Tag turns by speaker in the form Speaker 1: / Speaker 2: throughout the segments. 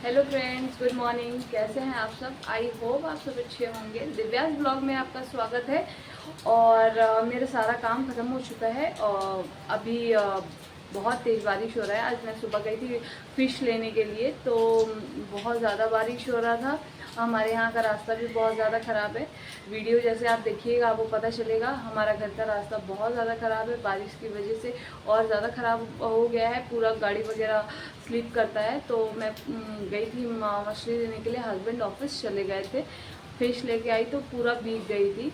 Speaker 1: Hello friends, good morning. कैसे हैं आप सब? आई होप आप सब अच्छे होंगे। दिव्यास ब्लॉग में आपका स्वागत है। और मेरा सारा काम ख़त्म हो चुका है और अभी बहुत तेज़ बारिश हो रहा है। आज मैं सुबह गई थी फ़िश लेने के लिए, तो बहुत ज़्यादा बारिश हो रहा था। हमारे यहाँ का रास्ता भी बहुत ज़्यादा ख़राब है। वीडियो जैसे आप देखिएगा आपको पता चलेगा। हमारा घर का रास्ता बहुत ज़्यादा ख़राब है, बारिश की वजह से और ज़्यादा ख़राब हो गया है। पूरा गाड़ी वगैरह स्लिप करता है। तो मैं गई थी मछली लेने के लिए। हस्बैंड ऑफिस चले गए थे, फिश लेके आई तो पूरा भीग गई थी।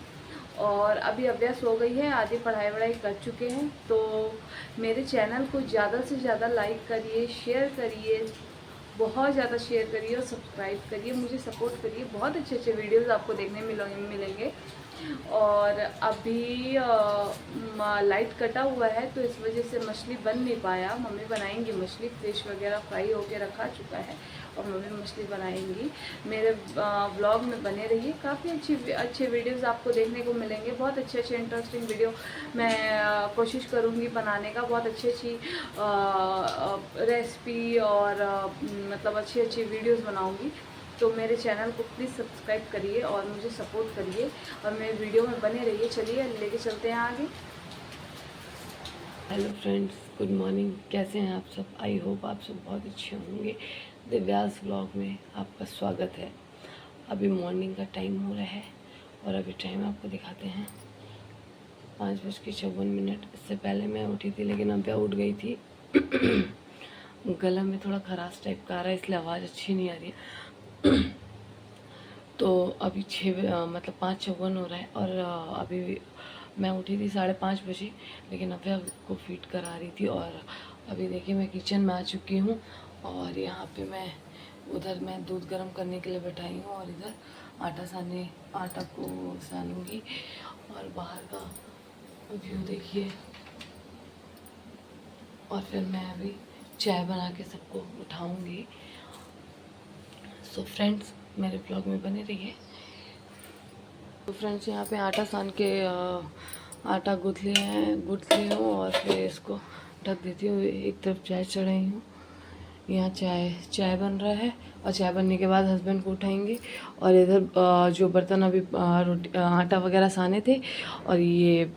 Speaker 1: और अभी अभ्यास हो गई है, आधी पढ़ाई वढ़ाई कर चुके हैं। तो मेरे चैनल को ज़्यादा से ज़्यादा लाइक करिए, शेयर करिए, बहुत ज़्यादा शेयर करिए और सब्सक्राइब करिए, मुझे सपोर्ट करिए। बहुत अच्छे अच्छे वीडियोस आपको देखने मिलेंगे। और अभी लाइट कटा हुआ है तो इस वजह से मछली बन नहीं पाया। मम्मी बनाएंगी मछली, फिश वगैरह फ्राई होके रखा चुका है और मम्मी मछली बनाएंगी। मेरे ब्लॉग में बने रहिए, काफ़ी अच्छे वीडियोस आपको देखने को मिलेंगे। बहुत अच्छे इंटरेस्टिंग वीडियो मैं कोशिश करूँगी बनाने का। बहुत अच्छी रेसिपी और मतलब अच्छी वीडियोस बनाऊँगी। तो मेरे चैनल को प्लीज़ सब्सक्राइब करिए और मुझे सपोर्ट करिए और मेरे वीडियो में बने रहिए। चलिए लेके चलते हैं आगे।
Speaker 2: Hello friends, good morning. कैसे हैं आप सब? आई होप आप सब बहुत अच्छे होंगे। दिव्यास ब्लॉग में आपका स्वागत है। अभी मॉर्निंग का टाइम हो रहा है और अभी टाइम आपको दिखाते हैं 5:54। इससे पहले मैं उठी थी लेकिन अब उठ गई थी। गला में थोड़ा खराश टाइप का आ रहा है, इसलिए आवाज़ अच्छी नहीं आ रही है। तो अभी 5:54 हो रहा है और अभी मैं उठी थी 5:30 बजे, लेकिन अभ्या को फीड करा रही थी। और अभी देखिए मैं किचन में आ चुकी हूँ और यहाँ पे मैं दूध गर्म करने के लिए बैठाई हूँ और इधर आटा को सानूंगी। और बाहर का व्यू देखिए। और फिर मैं अभी चाय बना के सबको उठाऊंगी। सो फ्रेंड्स, मेरे ब्लॉग में बने रहिए। तो फ्रेंड्स, यहाँ पे आटा सान के आटा गूँथ ली हूँ और फिर इसको ढक देती हूँ। एक तरफ चाय चढ़ाई हूँ, यहाँ चाय बन रहा है और चाय बनने के बाद हस्बैंड को उठाएंगे। और इधर जो बर्तन अभी आटा वगैरह साने थे और ये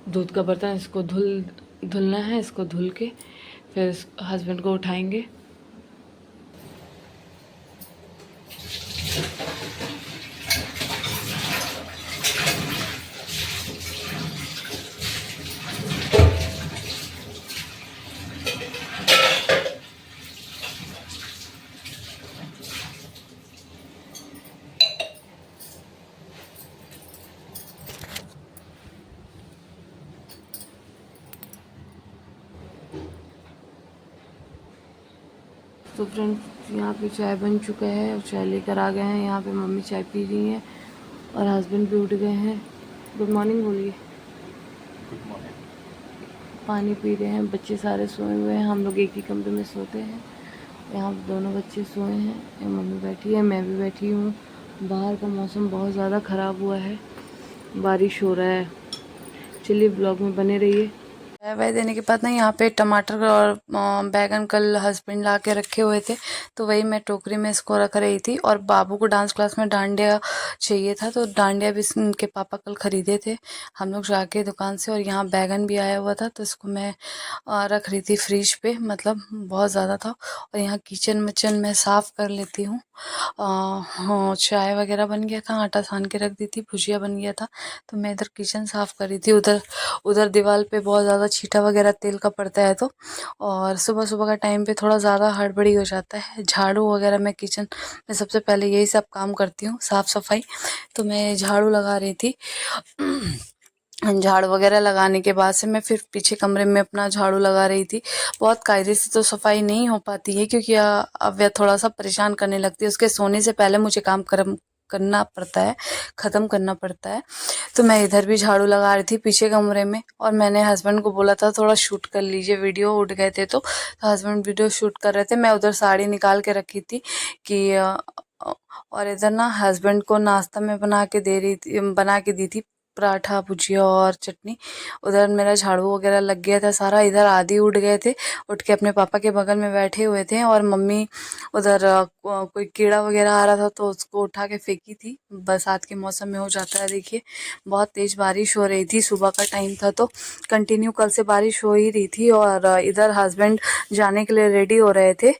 Speaker 2: दूध का बर्तन, इसको धुलना है। इसको धुल के फिर हस्बैंड को उठाएंगे। तो फ्रेंड्स, यहाँ पे चाय बन चुका है और चाय लेकर आ गए हैं। यहाँ पे मम्मी चाय पी रही हैं और हस्बैंड भी उठ गए हैं। गुड मॉर्निंग बोलिए।
Speaker 3: Good morning.
Speaker 2: पानी पी रहे हैं। बच्चे सारे सोए हुए हैं, हम लोग एक ही कमरे में सोते हैं। यहाँ दोनों बच्चे सोए हैं, यहाँ मम्मी बैठी है, मैं भी बैठी हूँ। बाहर का मौसम बहुत ज़्यादा ख़राब हुआ है, बारिश हो रहा है। चलिए ब्लॉग में बने रहिए। चाय देने के बाद ना यहाँ पे टमाटर और बैगन कल हस्बैंड ला के रखे हुए थे, तो वही मैं टोकरी में इसको रख रही थी। और बाबू को डांस क्लास में डांडिया चाहिए था, तो डांडिया भी उनके पापा कल खरीदे थे हम लोग जाके दुकान से। और यहाँ बैगन भी आया हुआ था, तो इसको मैं रख रही थी फ्रिज पे, मतलब बहुत ज़्यादा था। और यहाँ किचन मिचन मैं साफ़ कर लेती हूँ। हाँ, चाय वगैरह बन गया था, आटा सान के रख दी थी, भुजिया बन गया था, तो मैं इधर किचन साफ़ कर रही थी। उधर दीवार पे बहुत ज़्यादा छींटा वगैरह तेल का पड़ता है, तो और सुबह सुबह का टाइम पे थोड़ा ज़्यादा हड़बड़ी हो जाता है। झाड़ू वगैरह मैं किचन में सबसे पहले यही सब काम करती हूँ, साफ़ सफाई। तो मैं झाड़ू लगा रही थी। झाड़ू वगैरह लगाने के बाद से मैं फिर पीछे कमरे में अपना झाड़ू लगा रही थी। बहुत कायदे से तो सफाई नहीं हो पाती है, क्योंकि अब वह थोड़ा सा परेशान करने लगती है। उसके सोने से पहले मुझे काम करना पड़ता है, ख़त्म करना पड़ता है। तो मैं इधर भी झाड़ू लगा रही थी पीछे कमरे में। और मैंने हस्बैंड को बोला था थोड़ा शूट कर लीजिए वीडियो, उठ गए थे तो हस्बैंड वीडियो शूट कर रहे थे। मैं उधर साड़ी निकाल के रखी थी कि और इधर ना हस्बैंड को नाश्ता में बना के दी थी, पराठा भुजिया और चटनी। उधर मेरा झाड़ू वगैरह लग गया था सारा। इधर आदि उठ गए थे, उठ के अपने पापा के बगल में बैठे हुए थे। और मम्मी उधर कोई कीड़ा वगैरह आ रहा था तो उसको उठा के फेंकी थी। बरसात के मौसम में हो जाता है। देखिए बहुत तेज बारिश हो रही थी, सुबह का टाइम था तो कंटिन्यू कल से बारिश हो ही रही थी। और इधर हस्बैंड जाने के लिए रेडी हो रहे थे।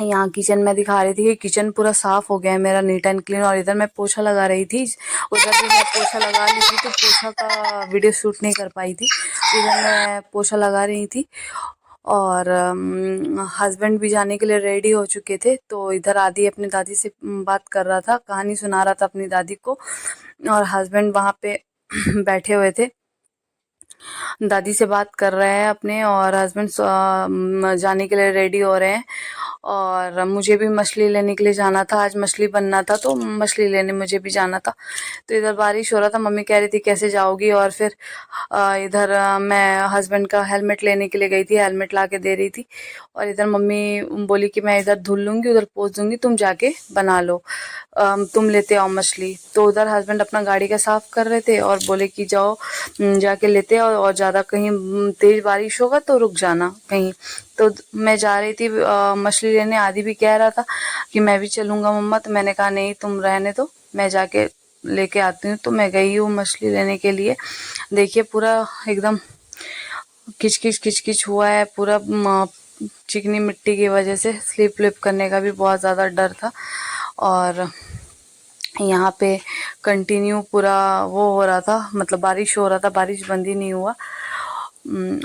Speaker 2: यहाँ किचन में दिखा रही थी कि किचन पूरा साफ हो गया है मेरा, नीट एंड क्लीन। और इधर मैं पोछा लगा रही थी, उधर भी मैं पोछा लगा ली थी तो पोछा का वीडियो शूट नहीं कर पाई थी। इधर मैं पोछा लगा रही थी और हस्बैंड भी जाने के लिए रेडी हो चुके थे। तो इधर आदि अपनी दादी से बात कर रहा था, कहानी सुना रहा था अपनी दादी को। और हस्बैंड वहाँ पे बैठे हुए थे, दादी से बात कर रहे हैं अपने। और हस्बैंड जाने के लिए रेडी हो रहे हैं। और मुझे भी मछली लेने के लिए जाना था, आज मछली बनना था तो मछली लेने मुझे भी जाना था। तो इधर बारिश हो रहा था, मम्मी कह रही थी कैसे जाओगी। और फिर इधर मैं हस्बैंड का हेलमेट लेने के लिए गई थी, हेलमेट ला के दे रही थी। और इधर मम्मी बोली कि मैं इधर धुल लूँगी, उधर पोंछ दूँगी, तुम जाके बना लो, तुम लेते आओ मछली। तो उधर हस्बैंड अपना गाड़ी का साफ कर रहे थे और बोले कि जाओ जाके लेते आओ, और ज़्यादा कहीं तेज़ बारिश होगा तो रुक जाना कहीं। तो मैं जा रही थी मछली लेने। आदि भी कह रहा था कि मैं भी चलूँगा मम्मा, तो मैंने कहा नहीं तुम रहने दो, मैं जाके लेके आती हूँ। तो मैं गई हूँ मछली लेने के लिए। देखिए पूरा एकदम किचकिच किचकिच हुआ है पूरा, चिकनी मिट्टी की वजह से स्लिप विप करने का भी बहुत ज़्यादा डर था। और यहाँ पे कंटिन्यू पूरा वो हो रहा था, मतलब बारिश हो रहा था, बारिश बंद ही नहीं हुआ।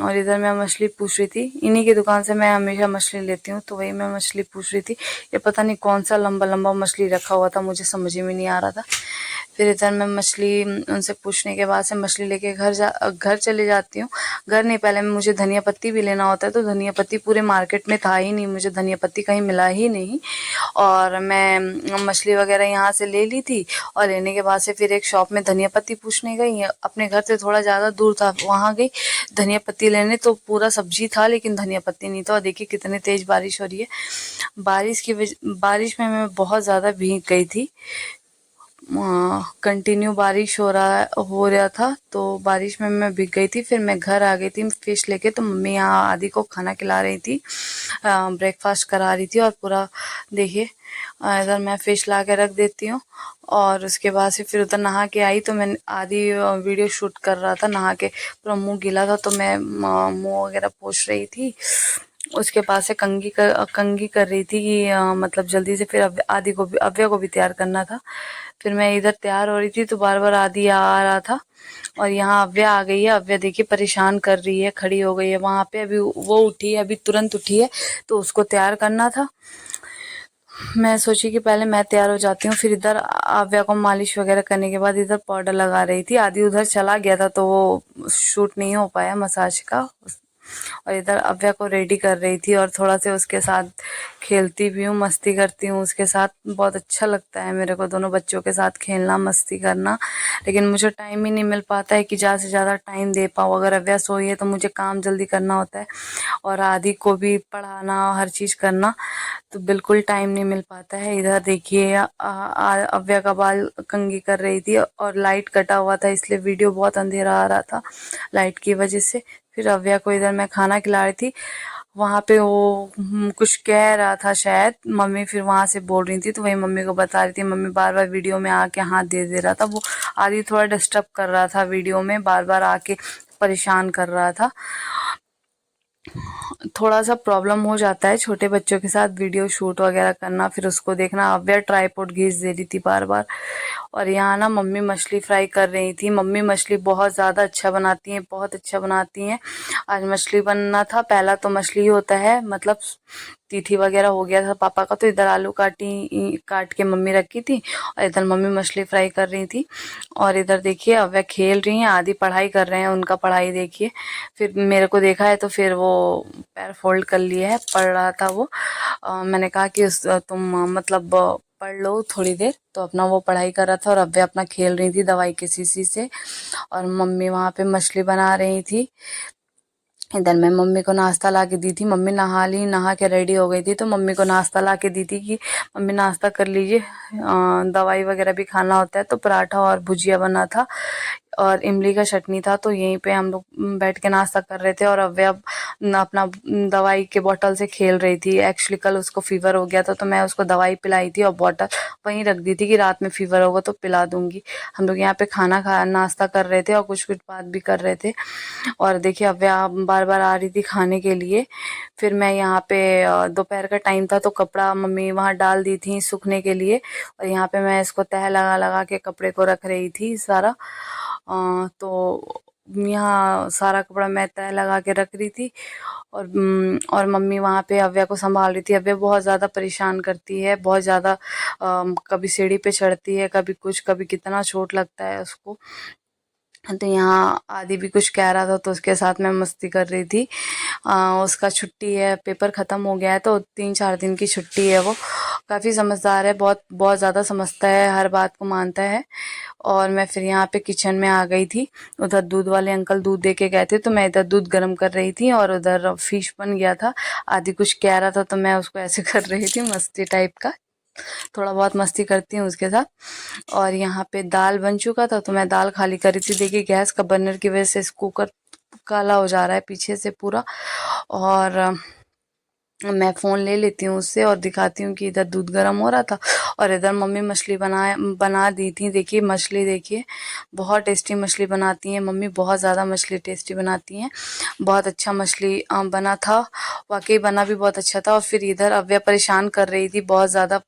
Speaker 2: और इधर मैं मछली पूछ रही थी, इन्हीं की दुकान से मैं हमेशा मछली लेती हूँ, तो वही मैं मछली पूछ रही थी। ये पता नहीं कौन सा लंबा लंबा मछली रखा हुआ था, मुझे समझ में नहीं आ रहा था। फिर इधर मैं मछली उनसे पूछने के बाद से मछली लेके घर चले जाती हूँ। घर नहीं, पहले मुझे धनिया पत्ती भी लेना होता है, तो धनिया पत्ती पूरे मार्केट में था ही नहीं, मुझे धनिया पत्ती कहीं मिला ही नहीं। और मैं मछली वगैरह यहाँ से ले ली थी। और लेने के बाद से फिर एक शॉप में धनिया पत्ती पूछने गई, अपने घर से थोड़ा ज़्यादा दूर था, वहाँ गई धनिया पत्ती लेने। तो पूरा सब्जी था लेकिन धनिया पत्ती नहीं था। और देखिए कितनी तेज़ बारिश हो रही है। बारिश में मैं बहुत ज़्यादा भीग गई थी, कंटिन्यू बारिश हो रहा था, तो बारिश में मैं भीग गई थी। फिर मैं घर आ गई थी फिश लेके। तो मम्मी यहाँ आदि को खाना खिला रही थी, ब्रेकफास्ट करा रही थी। और पूरा देखिए इधर मैं फ़िश ला के रख देती हूँ। और उसके बाद से फिर उधर नहा के आई, तो मैं आदि वीडियो शूट कर रहा था, नहा के पूरा मुंह गीला था, तो मैं मुंह वगैरह पोंछ रही थी। उसके पास से कंघी कर रही थी कि मतलब जल्दी से फिर आदि को भी, अव्या को भी तैयार करना था। फिर मैं इधर तैयार हो रही थी तो बार बार आदि आ रहा था। और यहाँ अव्या आ गई है। अव्या देखिए परेशान कर रही है, खड़ी हो गई है वहाँ पे। अभी वो उठी है, अभी तुरंत उठी है, तो उसको तैयार करना था। मैं सोची कि पहले मैं तैयार हो जाती हूँ। फिर इधर अव्या को मालिश वगैरह करने के बाद इधर पाउडर लगा रही थी। आदि उधर चला गया था तो वो शूट नहीं हो पाया मसाज का। और इधर अव्या को रेडी कर रही थी और थोड़ा से उसके साथ खेलती भी हूँ, मस्ती करती हूँ उसके साथ। बहुत अच्छा लगता है मेरे को दोनों बच्चों के साथ खेलना, मस्ती करना। लेकिन मुझे टाइम ही नहीं मिल पाता है कि ज़्यादा से ज़्यादा टाइम दे पाऊँ। अगर अव्या सोई है तो मुझे काम जल्दी करना होता है और आदि को भी पढ़ाना, हर चीज़ करना, तो बिल्कुल टाइम नहीं मिल पाता है। इधर देखिए अव्या का बाल कंघी कर रही थी और लाइट कटा हुआ था, इसलिए वीडियो बहुत अंधेरा आ रहा था लाइट की वजह से। फिर अव्या को इधर मैं खाना खिला रही थी, वहाँ पे वो कुछ कह रहा था शायद, मम्मी फिर वहाँ से बोल रही थी तो वही मम्मी को बता रही थी। मम्मी बार बार वीडियो में आके हाथ दे रहा था, वो आदि थोड़ा डिस्टर्ब कर रहा था वीडियो में, बार बार आके परेशान कर रहा था। थोड़ा सा प्रॉब्लम हो जाता है छोटे बच्चों के साथ वीडियो शूट वगैरह करना, फिर उसको देखना। अव्या ट्राइपॉड घींच दे रही थी बार बार। और यहाँ ना मम्मी मछली फ्राई कर रही थी। मम्मी मछली बहुत ज़्यादा अच्छा बनाती हैं, बहुत अच्छा बनाती हैं। आज मछली बनना था, पहला तो मछली होता है, मतलब तीथी वगैरह हो गया था पापा का, तो इधर आलू काट के मम्मी रखी थी और इधर मम्मी मछली फ्राई कर रही थी। और इधर देखिए अव्या खेल रही हैं, आदि पढ़ाई कर रहे हैं, उनका पढ़ाई देखिए। फिर मेरे को देखा है तो फिर वो पैर फोल्ड कर लिए है, पढ़ रहा था वो। मैंने कहा कि तुम मतलब पढ़ लो थोड़ी देर, तो अपना वो पढ़ाई कर रहा था और अव्या अपना खेल रही थी दवाई की शीशी से। और मम्मी वहाँ पे मछली बना रही थी। इधर मैं मम्मी को नाश्ता ला के दी थी, मम्मी नहा के रेडी हो गई थी, तो मम्मी को नाश्ता ला के दी थी कि मम्मी नाश्ता कर लीजिए, दवाई वगैरह भी खाना होता है। तो पराठा और भुजिया बना था। और इमली का चटनी था। तो यहीं पे हम लोग बैठ के नाश्ता कर रहे थे और अव्या अपना दवाई के बोतल से खेल रही थी। एक्चुअली कल उसको फीवर हो गया था तो मैं उसको दवाई पिलाई थी और बोतल वहीं रख दी थी कि रात में फीवर होगा तो पिला दूंगी। हम लोग यहाँ पे नाश्ता कर रहे थे और कुछ कुछ बात भी कर रहे थे। और देखिए अव्या बार बार आ रही थी खाने के लिए। फिर मैं यहाँ पे दोपहर का टाइम था तो कपड़ा मम्मी वहाँ डाल दी थी सूखने के लिए और यहाँ पे मैं इसको तह लगा लगा के कपड़े को रख रही थी सारा। तो यहाँ सारा कपड़ा मैं तह लगा के रख रही थी और मम्मी वहाँ पे अव्या को संभाल रही थी। अव्या बहुत ज़्यादा परेशान करती है, बहुत ज़्यादा कभी सीढ़ी पे चढ़ती है, कभी कुछ, कभी कितना चोट लगता है उसको। तो यहाँ आदि भी कुछ कह रहा था तो उसके साथ मैं मस्ती कर रही थी। उसका छुट्टी है, पेपर ख़त्म हो गया है तो 3-4 दिन की छुट्टी है। वो काफ़ी समझदार है, बहुत बहुत ज़्यादा समझता है, हर बात को मानता है। और मैं फिर यहाँ पे किचन में आ गई थी। उधर दूध वाले अंकल दूध दे के गए थे तो मैं इधर दूध गर्म कर रही थी और उधर फिश बन गया था। आदि कुछ कह रहा था तो मैं उसको ऐसे कर रही थी, मस्ती टाइप का, थोड़ा बहुत मस्ती करती हूँ उसके साथ। और यहाँ पे दाल बन चुका था तो मैं दाल खाली कर रही थी। देखिए गैस का बर्नर की वजह से कुकर काला हो जा रहा है पीछे से पूरा। और मैं फ़ोन ले लेती हूँ उससे और दिखाती हूँ कि इधर दूध गर्म हो रहा था और इधर मम्मी मछली बना दी थी। देखिए मछली, देखिए बहुत टेस्टी मछली बनाती हैं मम्मी, बहुत ज़्यादा मछली टेस्टी बनाती हैं। बहुत अच्छा मछली बना था, वाकई बना भी बहुत अच्छा था। और फिर इधर अव्या परेशान कर रही थी बहुत ज़्यादा,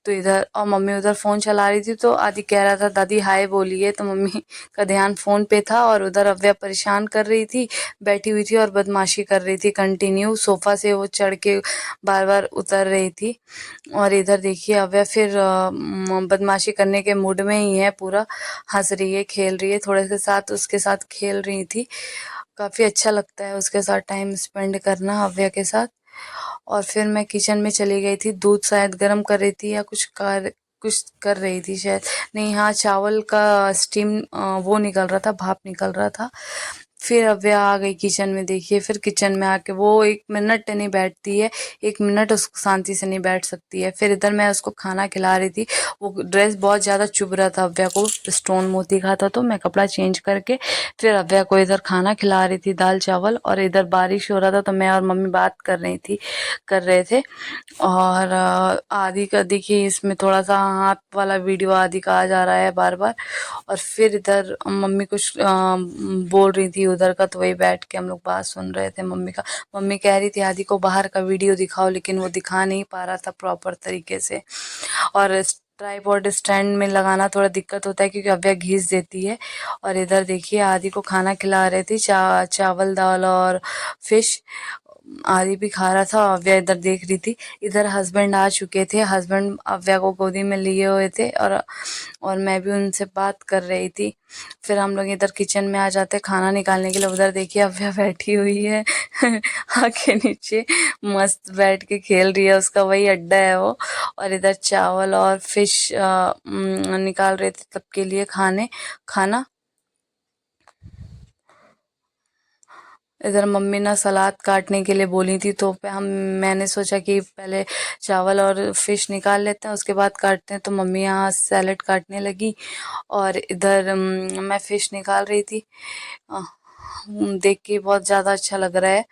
Speaker 2: तो इधर और मम्मी उधर फ़ोन चला रही थी। तो आदि कह रहा था दादी हाय बोलिए, तो मम्मी का ध्यान फ़ोन पे था और उधर अव्या परेशान कर रही थी, बैठी हुई थी और बदमाशी कर रही थी कंटिन्यू। सोफ़ा से वो चढ़ के बार बार उतर रही थी। और इधर देखिए अव्या फिर बदमाशी करने के मूड में ही है, पूरा हंस रही है, खेल रही है, थोड़े के साथ उसके साथ खेल रही थी। काफ़ी अच्छा लगता है उसके साथ टाइम स्पेंड करना, अव्या के साथ। और फिर मैं किचन में चली गई थी, दूध शायद गर्म कर रही थी या कुछ कर रही थी शायद, नहीं हाँ चावल का स्टीम वो निकल रहा था, भाप निकल रहा था। फिर अव्या आ गई किचन में। देखिए फिर किचन में आके वो 1 मिनट नहीं बैठती है, 1 मिनट उसको शांति से नहीं बैठ सकती है। फिर इधर मैं उसको खाना खिला रही थी, वो ड्रेस बहुत ज़्यादा चुभ रहा था अव्या को, स्टोन मोती का था, तो मैं कपड़ा चेंज करके फिर अव्या को इधर खाना खिला रही थी, दाल चावल। और इधर बारिश हो रहा था तो मैं और मम्मी बात कर रहे थे। और आदि का देखिए इसमें थोड़ा सा हाथ वाला वीडियो आदि का आ जा रहा है बार बार। और फिर इधर मम्मी कुछ बोल रही थी उधर का, तो वही बैठ के हम लोग बात सुन रहे थे मम्मी का। मम्मी कह रही थी आदि को बाहर का वीडियो दिखाओ, लेकिन वो दिखा नहीं पा रहा था प्रॉपर तरीके से। और ट्राइपॉड स्टैंड में लगाना थोड़ा दिक्कत होता है क्योंकि अव्या घिस देती है। और इधर देखिए आदि को खाना खिला रहे थे, चावल दाल और फिश। आदि भी खा रहा था, अव्या इधर देख रही थी। इधर हस्बैंड आ चुके थे, हस्बैंड अव्या को गोदी में लिए हुए थे और मैं भी उनसे बात कर रही थी। फिर हम लोग इधर किचन में आ जाते खाना निकालने के लिए। उधर देखिए अव्या बैठी हुई है आके नीचे मस्त बैठ के खेल रही है, उसका वही अड्डा है वो। और इधर चावल और फिश निकाल रहे थे सबके लिए खाना। इधर मम्मी ना सलाद काटने के लिए बोली थी तो मैंने सोचा कि पहले चावल और फिश निकाल लेते हैं उसके बाद काटते हैं, तो मम्मी यहाँ सैलेड काटने लगी और इधर मैं फिश निकाल रही थी। देख के बहुत ज़्यादा अच्छा लग रहा है।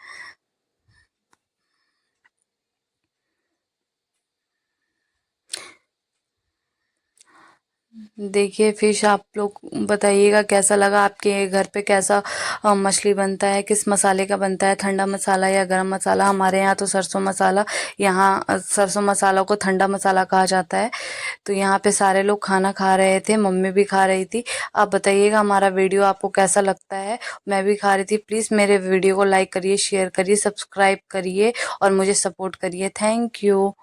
Speaker 2: देखिए फिश आप लोग बताइएगा कैसा लगा, आपके घर पे कैसा मछली बनता है, किस मसाले का बनता है, ठंडा मसाला या गरम मसाला। हमारे यहाँ तो सरसों मसाला, यहाँ सरसों मसाला को ठंडा मसाला कहा जाता है। तो यहाँ पे सारे लोग खाना खा रहे थे, मम्मी भी खा रही थी। आप बताइएगा हमारा वीडियो आपको कैसा लगता है। मैं भी खा रही थी। प्लीज़ मेरे वीडियो को लाइक करिए, शेयर करिए, सब्सक्राइब करिए और मुझे सपोर्ट करिए। Thank you.